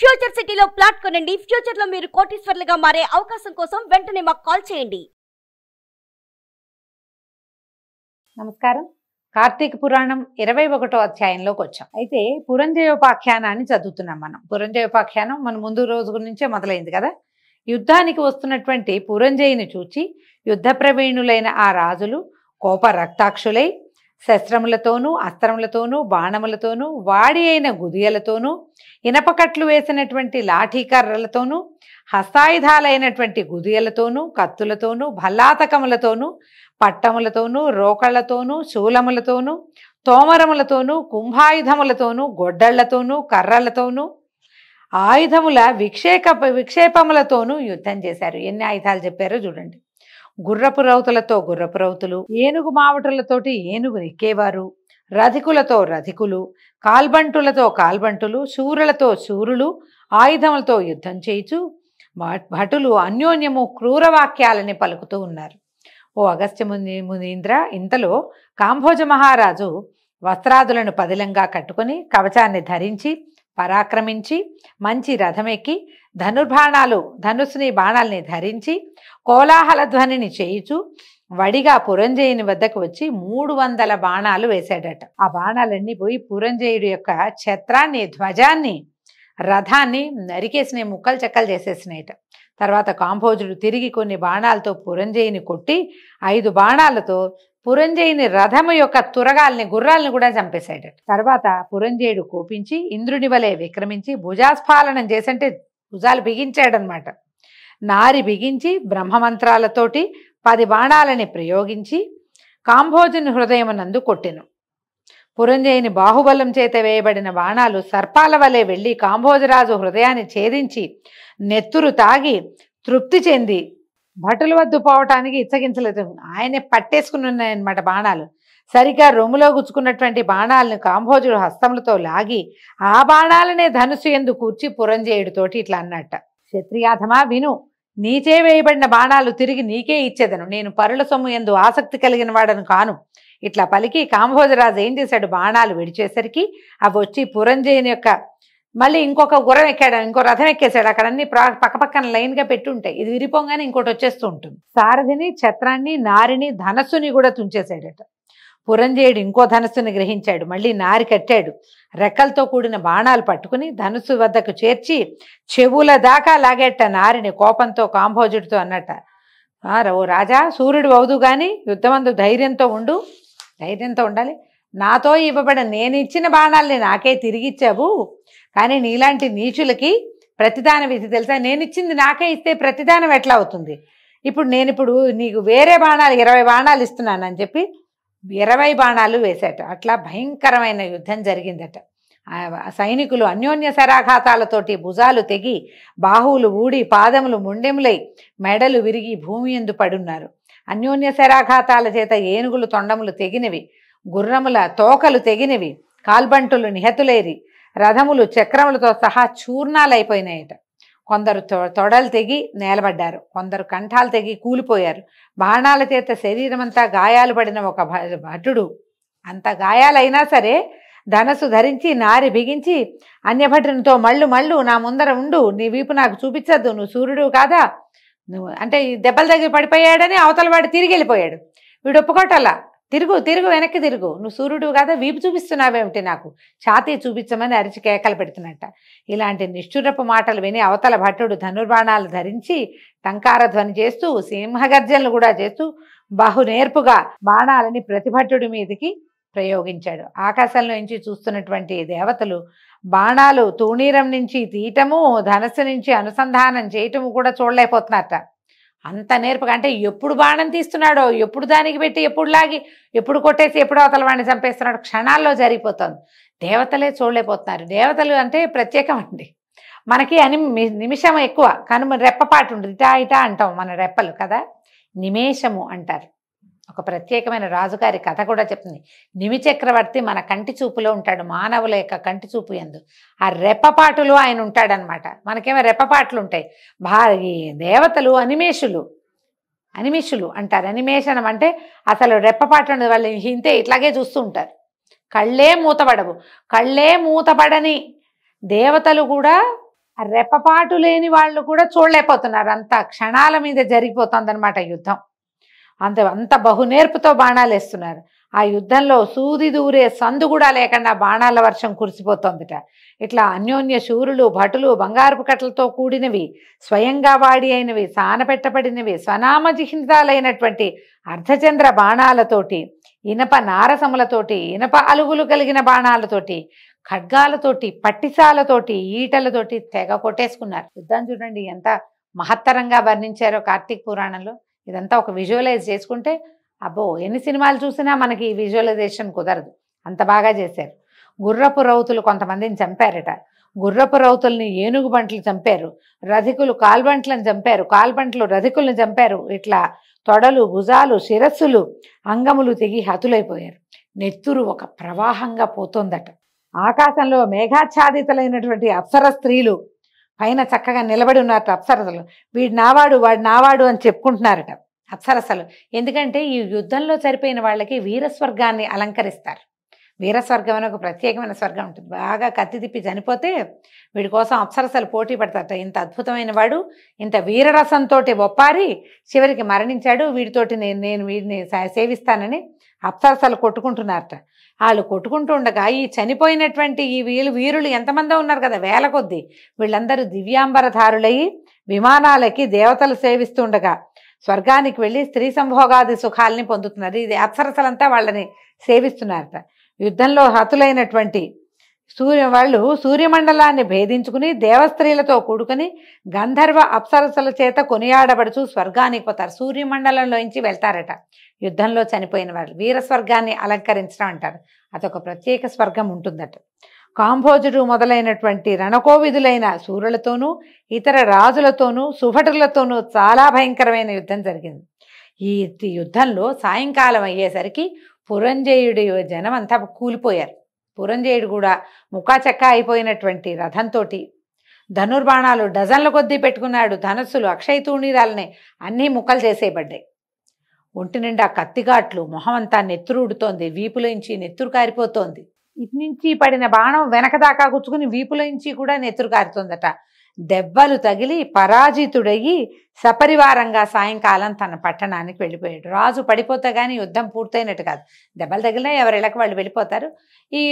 Future సిటీలో plot కొనండి. Future లో మీరు కోటీశ్వర్లుగా మారే అవకాశం కోసం వెంటనే మాకు కాల్ చేయండి. నమస్కారం. కార్తీక పురాణం 21వ అధ్యాయంలోకి వచ్చాం. అయితే పురంజయోపాఖ్యానాన్ని చదువుతున్నాం మనం. పురంజయోపాఖ్యానం మన ముందు రోజు నుంచే మొదలైంది కదా. యుద్ధానికి వస్తున్నటువంటి పురంజయుని చూచి యుద్ధ ప్రవీణులైన ఆ రాజులు కోప రక్తాక్షులై శస్త్రములతోనూ అస్త్రములతోనూ బాణములతోనూ వాడి అయిన గుదియలతోనూ ఇనపకట్లు వేసినటువంటి లాఠీకర్రలతోనూ హస్తాయుధాలైనటువంటి గుదియలతోనూ కత్తులతోనూ భల్లాతకములతోనూ పట్టములతోనూ రోకళ్లతోనూ శూలములతోనూ తోమరములతోనూ కుంభాయుధములతోనూ గొడ్డళ్లతోనూ కర్రలతోనూ ఆయుధముల విక్షేపములతోనూ యుద్ధం చేశారు. ఎన్ని ఆయుధాలు చెప్పారో చూడండి. గుర్రపు రౌతులతో గుర్రపు రౌతులు, ఏనుగు మావటులతోటి ఏనుగు ఎక్కేవారు, రధికులతో రధికులు, కాల్బంటులతో కాల్బంటులు, శూరులతో శూరులు ఆయుధములతో యుద్ధం చేయుచు భటులు అన్యోన్యము క్రూరవాక్యాలని పలుకుతూ ఉన్నారు. ఓ అగస్త్య మునీంద్ర, ఇంతలో కాంభోజ మహారాజు వస్త్రాదులను పదిలంగా కట్టుకొని కవచాన్ని ధరించి పరాక్రమించి మంచి రథమెక్కి ధనుస్సుని బాణాలని ధరించి కోలాహల ధ్వనిని చేయుచు వడిగా పురంజయుని వద్దకు వచ్చి 300 బాణాలు వేశాడట. ఆ బాణాలన్నీ పోయి పురంజయుడి యొక్క ఛత్రాన్ని, ధ్వజాన్ని, రథాన్ని నరికేసిన ముక్కలు చెక్కలు చేసేసినాయట. తర్వాత కాంభోజుడు తిరిగి కొన్ని బాణాలతో పురంజయుని కొట్టి 5 బాణాలతో పురంజయుని రథము యొక్క తురగాల్ని, గుర్రాలను కూడా చంపేశాడట. తర్వాత పురంజయుడు కోపించి ఇంద్రుని వలె విక్రమించి భుజాస్ఫాలనం చేసంటే భుజాలు బిగించాడనమాట. నారి బిగించి బ్రహ్మమంత్రాలతోటి 10 బాణాలని ప్రయోగించి కాంభోజుని హృదయమునందు కొట్టెను. పురంజయుని బాహుబలం చేత వేయబడిన బాణాలు సర్పాల వలె వెళ్ళి కాంభోజరాజు హృదయాన్ని ఛేదించి నెత్తురు తాగి తృప్తి చెంది భటుల వద్దు పోవటానికి ఇచ్చగించలేదు. ఆయనే పట్టేసుకుని ఉన్నాయన్నమాట బాణాలు. సరిగా రొమ్ములో గుచ్చుకున్నటువంటి బాణాలను కాంభోజుడు హస్తములతో లాగి ఆ బాణాలనే ధనుసు ఎందు కూర్చి పురంజయుడితోటి ఇట్లా అన్నట్ట. క్షత్రియాధమా విను, నీచే వేయబడిన బాణాలు తిరిగి నీకే ఇచ్చేదను. నేను పరుల సొమ్ము ఎందు ఆసక్తి కలిగిన వాడను కాను. ఇట్లా పలికి కాంభోజరాజు ఏం చేశాడు, బాణాలు విడిచేసరికి అవి వచ్చి పురంజయుని యొక్క మళ్ళీ ఇంకొక గుర్రం ఎక్కాడు, ఇంకో రథం ఎక్కేశాడు. అక్కడ అన్ని పక్కపక్కన లైన్గా పెట్టి ఉంటాయి. ఇది విరిపోగానే ఇంకోటి వచ్చేస్తూ ఉంటుంది. సారథిని, ఛత్రాన్ని, నారిని, ధనస్సుని కూడా తుంచేశాడట. పురంజయుడు ఇంకో ధనస్సుని గ్రహించాడు. మళ్ళీ నారి కట్టాడు. రెక్కలతో కూడిన బాణాలు పట్టుకుని ధనుస్సు వద్దకు చేర్చి చెవుల దాకా లాగేట నారిని. కోపంతో కాంభోజుడితో అన్నట్ట, ఓ రాజా, సూర్యుడు అవుదు గాని యుద్ధమందు ధైర్యంతో ఉండు. ధైర్యంతో ఉండాలి. నాతో ఇవ్వబడిన నేను ఇచ్చిన బాణాలని నాకే తిరిగిచ్చావు, కానీ నీలాంటి నీచులకి ప్రతిదాన విధి తెలుసా? నేను ఇచ్చింది నాకే ఇస్తే ప్రతిదానం ఎట్లా అవుతుంది? ఇప్పుడు నీకు వేరే బాణాలు 20 బాణాలు ఇస్తున్నానని చెప్పి 20 బాణాలు వేశాట. అట్లా భయంకరమైన యుద్ధం జరిగిందట. సైనికులు అన్యోన్య శరాఘాతాలతోటి భుజాలు తెగి, బాహువులు ఊడి, పాదములు ముండెములై, మెడలు విరిగి భూమి యందు పడున్నారు. అన్యోన్య శరాఘాతాల చేత ఏనుగులు తొండములు తెగినవి, గుర్రముల తోకలు తెగినవి, కాల్బంటులు నిహతులేరి, రథములు చక్రములతో సహా చూర్ణాలైపోయినాయట. కొందరు తొడలు తెగి నేలబడ్డారు, కొందరు కంఠాలు తెగి కూలిపోయారు. బాణాల చేత శరీరమంతా గాయాలు పడిన ఒక భటుడు అంత గాయాలైనా సరే ధనస్సు ధరించి నారి బిగించి అన్యభటునితో మళ్ళు నా ముందర ఉండు, నీ వీపు నాకు చూపించద్దు, నువ్వు సూర్యుడు కాదా, నువ్వు అంటే దెబ్బలు తగిలి పడిపోయాడని అవతల వాడు తిరిగి వెళ్ళిపోయాడు. వీడు ఒప్పుకోటల్లా, తిరుగు వెనక్కి తిరుగు, నువ్వు సూర్యుడు కాదా, వీపు చూపిస్తున్నావేమిటి, నాకు ఛాతీ చూపించమని అరిచి కేకలు పెడుతున్నట్ట. ఇలాంటి నిష్ఠురపు మాటలు విని అవతల భట్టుడు ధనుర్బాణాలు ధరించి టంకార ధ్వని చేస్తూ సింహగర్జనలు కూడా చేస్తూ బహునేర్పుగా బాణాలని ప్రతిభట్టుడి మీదకి ప్రయోగించాడు. ఆకాశంలో నుంచి చూస్తున్నటువంటి దేవతలు బాణాలు తూణీరం నుంచి తీయటము, ధనస్సు నుంచి అనుసంధానం చేయటము కూడా చూడలేకపోతున్నారట. అంత నేర్పుగా, అంటే ఎప్పుడు బాణం తీస్తున్నాడో, ఎప్పుడు దానికి పెట్టి, ఎప్పుడు లాగి, ఎప్పుడు కొట్టేసి, ఎప్పుడు అవతల వాడిని చంపేస్తున్నాడో క్షణాల్లో జరిగిపోతుంది. దేవతలే చూడలేకపోతున్నారు. దేవతలు అంటే ప్రత్యేకం అండి. మనకి నిమిషం ఎక్కువ, కానీ రెప్పపాటు ఉంటుంది. ఇటా అంటాం మన రెప్పలు కదా, నిమేషము అంటారు. ఒక ప్రత్యేకమైన రాజుగారి కథ కూడా చెప్తుంది. నిమి చక్రవర్తి మన కంటి చూపులో ఉంటాడు, మానవుల యొక్క కంటి చూపు యందు. ఆ రెప్పపాటులో ఆయన ఉంటాడనమాట. మనకేమో రెప్పపాట్లు ఉంటాయి. ఈ దేవతలు అనిమేషులు అంటారు. అనిమేషణం అంటే అసలు రెప్పపాటు వాళ్ళు ఇంతే ఇట్లాగే చూస్తూ ఉంటారు. కళ్ళే మూతపడవు. కళ్ళే మూతపడని దేవతలు కూడా ఆ రెప్పపాటు లేని వాళ్ళు కూడా చూడలేకపోతున్నారు. అంత క్షణాల మీద జరిగిపోతుందన్నమాట యుద్ధం. అంత బహునేర్పుతో బాణాలు వేస్తున్నారు. ఆ యుద్ధంలో సూది దూరే సందు కూడా లేకుండా బాణాల వర్షం కురిసిపోతుందిట. ఇట్లా అన్యోన్య శూరులు భటులు బంగారపు కట్టలతో కూడినవి, స్వయంగా వాడి అయినవి, సానపెట్టబడినవి, స్వనామజిహితాలైనటువంటి అర్ధచంద్ర బాణాలతోటి, ఇనప నారసములతోటి, ఇనప అలుగులు కలిగిన బాణాలతోటి, ఖడ్గాలతోటి, పట్టిసాలతోటి, ఈటలతోటి తెగ కొట్టేసుకున్నారు. యుద్ధం చూడండి ఎంత మహత్తరంగా వర్ణించారో కార్తీక పురాణంలో. ఇదంతా ఒక విజువలైజ్ చేసుకుంటే అబ్బో ఎన్ని సినిమాలు చూసినా మనకి ఈ విజువలైజేషన్ కుదరదు, అంత బాగా చేశారు. గుర్రపు రౌతులు కొంతమందిని చంపారట. గుర్రపు రౌతుల్ని ఏనుగు బంట్లు చంపారు. రధికులు కాల్బంట్లను చంపారు. కాల్బంట్లు రధికులను చంపారు. ఇట్లా తొడలు, భుజాలు, శిరస్సులు, అంగములు తెగి హతులైపోయారు. నెత్తురు ఒక ప్రవాహంగా పోతోందట. ఆకాశంలో మేఘాచ్ఛాదితులైనటువంటి అప్సర స్త్రీలు పైన చక్కగా నిలబడి ఉన్నారట. అప్సరసలు వీడు నావాడు వాడు నావాడు అని చెప్పుకుంటున్నారట అప్సరసలు. ఎందుకంటే ఈ యుద్ధంలో చనిపోయిన వాళ్ళకి వీరస్వర్గాన్ని అలంకరిస్తారు. వీరస్వర్గం అని ఒక ప్రత్యేకమైన స్వర్గం ఉంటుంది. బాగా కత్తి తిప్పి చనిపోతే వీడి కోసం అప్సరసలు పోటీ పడతారట. ఇంత అద్భుతమైన వాడు, ఇంత వీరరసంతో ఒప్పారి చివరికి మరణించాడు, వీడితోటి నేను వీడిని సేవిస్తానని అప్సరసలు కొట్టుకుంటున్నారట. వాళ్ళు కొట్టుకుంటూ ఉండగా ఈ చనిపోయినటువంటి ఈ వీరులు ఎంతమందో ఉన్నారు కదా, వేల కొద్దీ, వీళ్ళందరూ దివ్యాంబరధారులయ్యి విమానాలకి దేవతలు సేవిస్తుండగా స్వర్గానికి వెళ్ళి స్త్రీ సంభోగాది సుఖాలని పొందుతున్నారు. ఇది అప్సరసలంతా వాళ్ళని సేవిస్తున్నారట. యుద్ధంలో హతులైనటువంటి వాళ్ళు సూర్యమండలాన్ని భేదించుకుని దేవస్త్రీలతో కూడుకుని గంధర్వ అప్సరసల చేత కొనియాడబడుచు స్వర్గానికి పోతారు. సూర్యమండలంలోంచి వెళ్తారట యుద్ధంలో చనిపోయిన వాళ్ళు. వీరస్వర్గాన్ని అలంకరించడం అంటారు. అదొక ప్రత్యేక స్వర్గం ఉంటుందట. కాంభోజుడు మొదలైనటువంటి రణకోవిధులైన సూర్యులతోనూ ఇతర రాజులతోనూ సుభటులతోనూ చాలా భయంకరమైన యుద్ధం జరిగింది. ఈ యుద్ధంలో సాయంకాలం అయ్యేసరికి పురంజయుడి జనం అంతా కూలిపోయారు. పురంజయుడు కూడా ముఖాచెక్క అయిపోయినటువంటి రథంతో ధనుర్బాణాలు డజన్ల కొద్దీ పెట్టుకున్నాడు. ధనస్సులు అక్షయ తూణీరాలని అన్నీ ముక్కలు చేసేయబడ్డాయి. ఒంటి నిండా కత్తిగాట్లు, మొహం అంతా నెత్తురుడుతోంది, వీపులోంచి నెత్తురు కారిపోతోంది. ఇటు నుంచి పడిన బాణం వెనక దాకా గుచ్చుకుని వీపులోంచి కూడా నెత్తురు కారుతోందట. దెబ్బలు తగిలి పరాజితుడయ్యి సపరివారంగా సాయంకాలం తన పట్టణానికి వెళ్ళిపోయాడు. రాజు పడిపోతే కానీ యుద్ధం పూర్తయినట్టు కాదు. దెబ్బలు తగిలినా ఎవరిళ్ళకి వాళ్ళు వెళ్ళిపోతారు. ఈ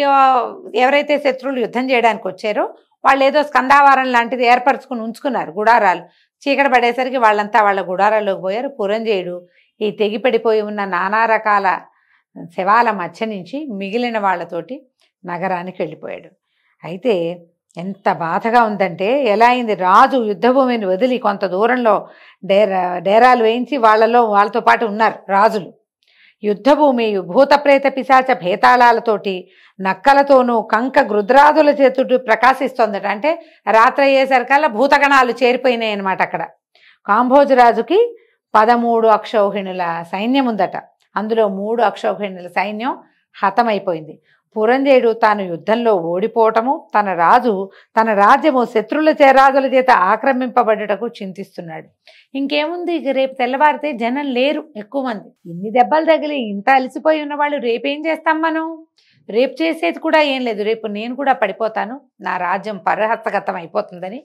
ఎవరైతే శత్రువులు యుద్ధం చేయడానికి వచ్చారో వాళ్ళు ఏదో స్కందావారం లాంటిది ఏర్పరచుకుని ఉంచుకున్నారు గుడారాలు. చీకటి పడేసరికి వాళ్ళంతా వాళ్ళ గుడారాల్లోకి పోయారు. పురంజయుడు ఈ తెగిపడిపోయి ఉన్న నానా రకాల శవాల మధ్య నుంచి మిగిలిన వాళ్ళతోటి నగరానికి వెళ్ళిపోయాడు. అయితే ఎంత బాధగా ఉందంటే ఎలా అయింది, రాజు యుద్ధభూమిని వదిలి కొంత దూరంలో డేరాలు వేయించి వాళ్ళతో పాటు ఉన్నారు రాజులు. యుద్ధభూమి భూతప్రేత పిశాచ భేతాళాలతోటి నక్కలతోనూ కంక గృద్రాదుల చేతుడు ప్రకాశిస్తోందట. అంటే రాత్రి అయ్యేసరికల్లా భూతగణాలు చేరిపోయినాయి అన్నమాట. అక్కడ కాంభోజరాజుకి 13 అక్షౌహిణుల సైన్యం ఉందట. అందులో 3 అక్షౌహిణుల సైన్యం హతమైపోయింది. పురంజయుడు తాను యుద్ధంలో ఓడిపోవటము, తన రాజ్యము శత్రుల రాజుల చేత ఆక్రమింపబడుటకు చింతిస్తున్నాడు. ఇంకేముంది, ఇక రేపు తెల్లవారితే జనం లేరు, ఎక్కువ మంది. ఇన్ని దెబ్బలు తగిలి ఇంత అలసిపోయి ఉన్నవాళ్ళు రేపేం చేస్తాం మనం? రేపు చేసేది కూడా ఏం లేదు. రేపు నేను కూడా పడిపోతాను, నా రాజ్యం పరహస్తగతం అయిపోతుందని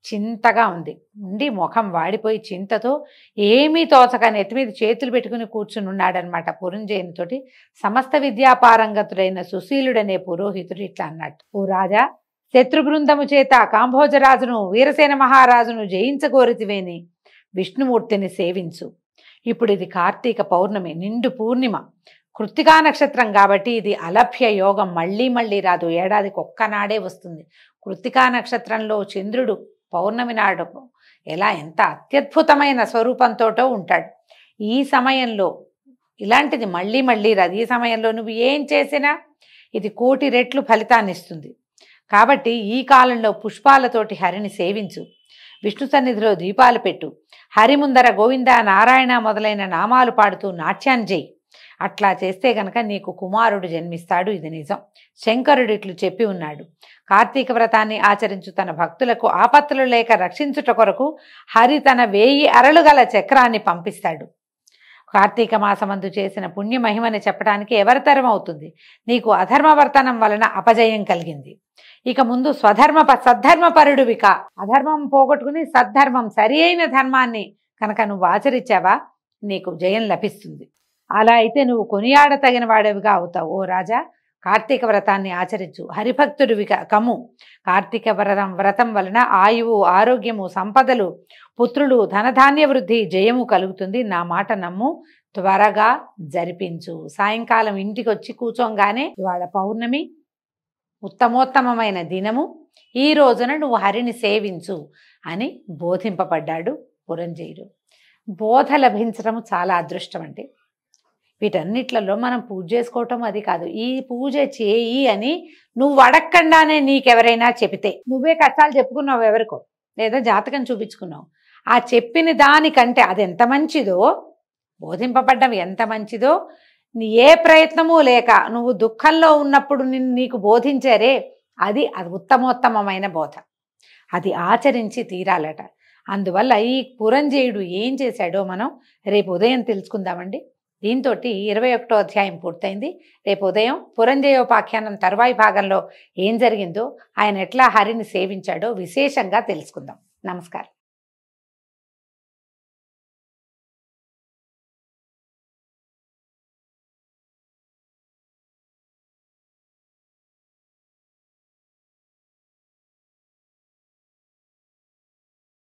చింతగా ఉండి ముఖం వాడిపోయి చింతతో ఏమీ తోచక నెత్తి మీద చేతులు పెట్టుకుని కూర్చుని ఉన్నాడనమాట. పురంజయునితోటి సమస్త విద్యాపారంగతుడైన సుశీలుడనే పురోహితుడు ఇట్లా అన్నట్టు, ఓ రాజా, శత్రు బృందము చేత కాంభోజరాజును వీరసేన మహారాజును జయించగోరితివేని విష్ణుమూర్తిని సేవించు. ఇప్పుడు ఇది కార్తీక పౌర్ణమి, నిండు పూర్ణిమ, కృత్తికా నక్షత్రం కాబట్టి ఇది అలభ్య యోగం, మళ్ళీ రాదు, ఏడాదికి ఒక్కనాడే వస్తుంది. కృత్తికా నక్షత్రంలో చంద్రుడు పౌర్ణమి నాడు ఎంత అత్యద్భుతమైన స్వరూపంతో ఉంటాడు. ఈ సమయంలో ఇలాంటిది మళ్ళీ రాదు. ఈ సమయంలో నువ్వు ఏం చేసినా ఇది 1,000,000 రెట్లు ఫలితాన్ని ఇస్తుంది. కాబట్టి ఈ కాలంలో పుష్పాలతోటి హరిని సేవించు, విష్ణు సన్నిధిలో దీపాలు పెట్టు, హరి ముందర గోవింద నారాయణ మొదలైన నామాలు పాడుతూ నాట్యాన్ని చేయి. అట్లా చేస్తే గనక నీకు కుమారుడు జన్మిస్తాడు, ఇది నిజం. శంకరుడు ఇట్లు చెప్పి ఉన్నాడు. కార్తీక వ్రతాన్ని ఆచరించు తన భక్తులకు ఆపత్తులు లేక రక్షించుట కొరకు హరి తన 1000 అరలు గల చక్రాన్ని పంపిస్తాడు. కార్తీక మాసమందు చేసిన పుణ్య మహిమని చెప్పడానికి ఎవరితరం అవుతుంది? నీకు అధర్మవర్తనం వలన అపజయం కలిగింది. ఇక ముందు సద్ధర్మపరుడివిక, అధర్మం పోగొట్టుకుని సద్ధర్మం సరి అయిన ధర్మాన్ని కనుక నువ్వు ఆచరించావా నీకు జయం లభిస్తుంది. అలా అయితే నువ్వు కొనియాడతగిన వాడవిగా అవుతావు. ఓ రాజా, కార్తీక వ్రతాన్ని ఆచరించు, హరిభక్తుడివిగా కమ్ము. కార్తీక వ్రతం వలన ఆయువు, ఆరోగ్యము, సంపదలు, పుత్రులు, ధనధాన్య వృద్ధి, జయము కలుగుతుంది. నా మాట నమ్ము, త్వరగా జరిపించు. సాయంకాలం ఇంటికి వచ్చి కూర్చోంగానే ఇవాళ పౌర్ణమి, ఉత్తమోత్తమమైన దినము, ఈ రోజున నువ్వు హరిని సేవించు అని బోధింపబడ్డాడు పురంజయుడు. బోధ లభించడం చాలా అదృష్టం అండి. వీటన్నిట్లలో మనం పూజ చేసుకోవటం అది కాదు. ఈ పూజ చేయి అని నువ్వు అడగకుండానే నీకెవరైనా చెబితే, నువ్వే కష్టాలు చెప్పుకున్నావు ఎవరికో, లేదా జాతకం చూపించుకున్నావు, ఆ చెప్పిన దానికంటే అది ఎంత మంచిదో, బోధింపబడ్డం ఎంత మంచిదో, ఏ ప్రయత్నమూ లేక నువ్వు దుఃఖంలో ఉన్నప్పుడు నీకు బోధించారే అది ఉత్తమోత్తమమైన బోధ. అది ఆచరించి తీరాలట. అందువల్ల ఈ పురంజయుడు ఏం చేశాడో మనం రేపు ఉదయం తెలుసుకుందామండి. దీంతో 21వ అధ్యాయం పూర్తయింది. రేపు ఉదయం పురంజయోపాఖ్యానం తర్వాయి భాగంలో ఏం జరిగిందో, ఆయన ఎట్లా హరిని సేవించాడో విశేషంగా తెలుసుకుందాం. నమస్కారం.